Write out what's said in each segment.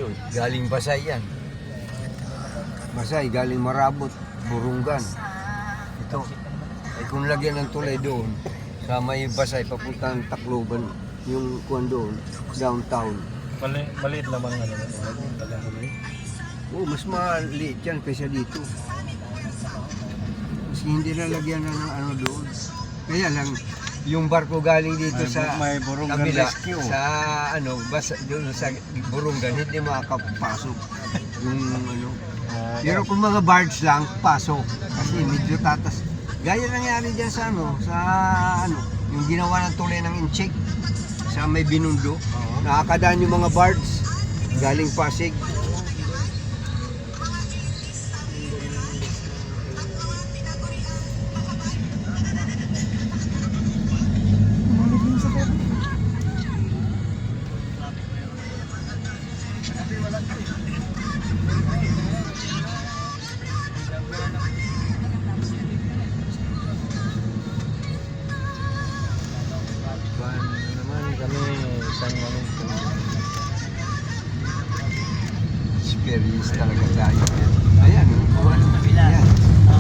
Yun, galing Basay yan. Basay, galing Marabot, Burungan. Ito, ay kung lagyan ng tulay doon, sa may Basay, papuntang Tacloban, yung kuwan doon, downtown. Maliit lamang ano. Oh, mas maliit yan kaysa dito. Mas hindi na lagyan ng ano doon. Kaya lang, yung barko galing dito sa may Burungan kabila, Rescue. sa ano, doon sa Burungan, hindi makakapasok. Yung ano. Pero kung mga barge lang, pasok. Kasi medyo tatas. Gaya nangyari dyan sa ano, yung ginawa ng tulay ng Incheck sa may Binundo. Nakakadaan yung mga barge galing Pasig. Experience talaga tayo. Ayan, ayan.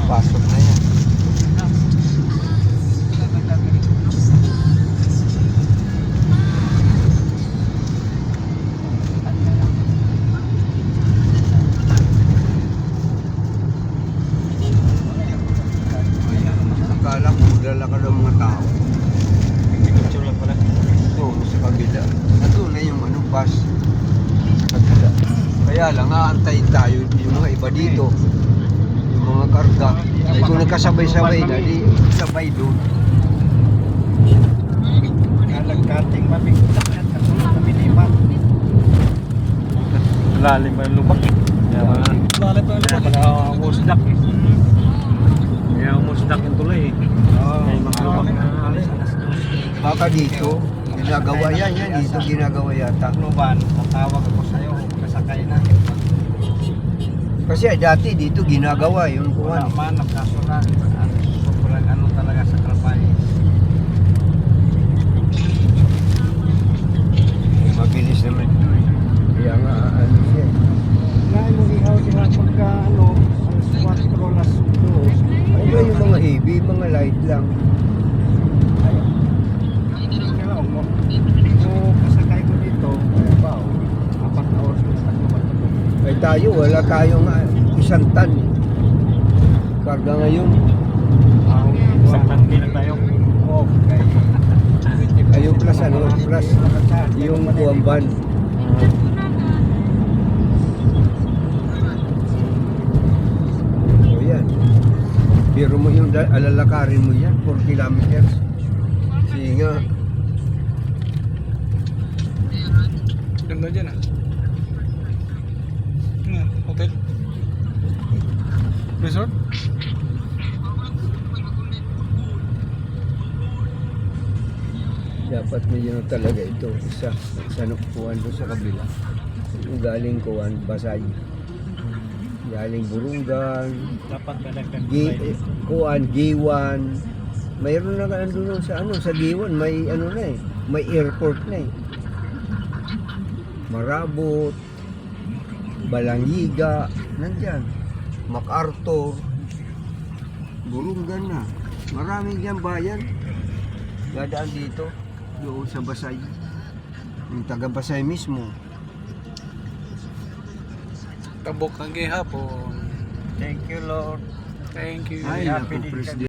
Pasok na yan. Akala ko dala ka ng mga tao. Picture lang pala. Doon sa kabila. Doon na yung ano, bus. Kabila. Kaya lang, aantayin tayo yung mga iba dito. Yung mga karga. Ay kung nagkasabay-sabay na, di sabay doon. Nagkating mabigat at kami lima. Lalim pa yung lubak. Lalim pa yung lubak. Kaya umusdak eh. Kaya umusdak yung tulay eh. Kaya mga lubak na alis. Baka dito, ginagawa yan, dito ginagawa yata. Luban, tatawag ako sa'yo. Kasakay na. Kasi dati dito ginagawa yung Wala kuwan. man, nagkasunan. Sobrang ano talaga sa krapay. Mabilis naman ito eh. Kaya nga, ano siya. Ngayon mo ihaw sila pagka ano, alas 4, alas 2. Ay, yung mga heavy, mga light lang. Kaya mo, kasakay ko dito, kaya ba, 4 hours ko sa Tacloban. Ay tayo, wala tayong isang tan. Karga ngayon. Isang tangki lang tayo. Okay. Ayun plus ano, plus yung kuwamban. O yan. Pero mo yung alalakarin mo yan, 4 kilometers. Sige nga. Ganda dyan ah. Hotel? Resort? Dapat medyo talaga ito sa kuwan doon sa kabila. Yung galing kuwan, Basay. Galing Burungan, Dapat malagdag kuwan, G1. Mayroon na doon sa ano, sa G1 may ano na eh, may airport na eh. Marabot, Balangiga, nandyan. MacArthur, Burungan na. Maraming dyan bayan. Dadaan dito, doon sa Basay. Yung taga Basay mismo. Tabok ang gihapon. Thank you Lord. Thank you. Ay, Happy naku, din Presidente.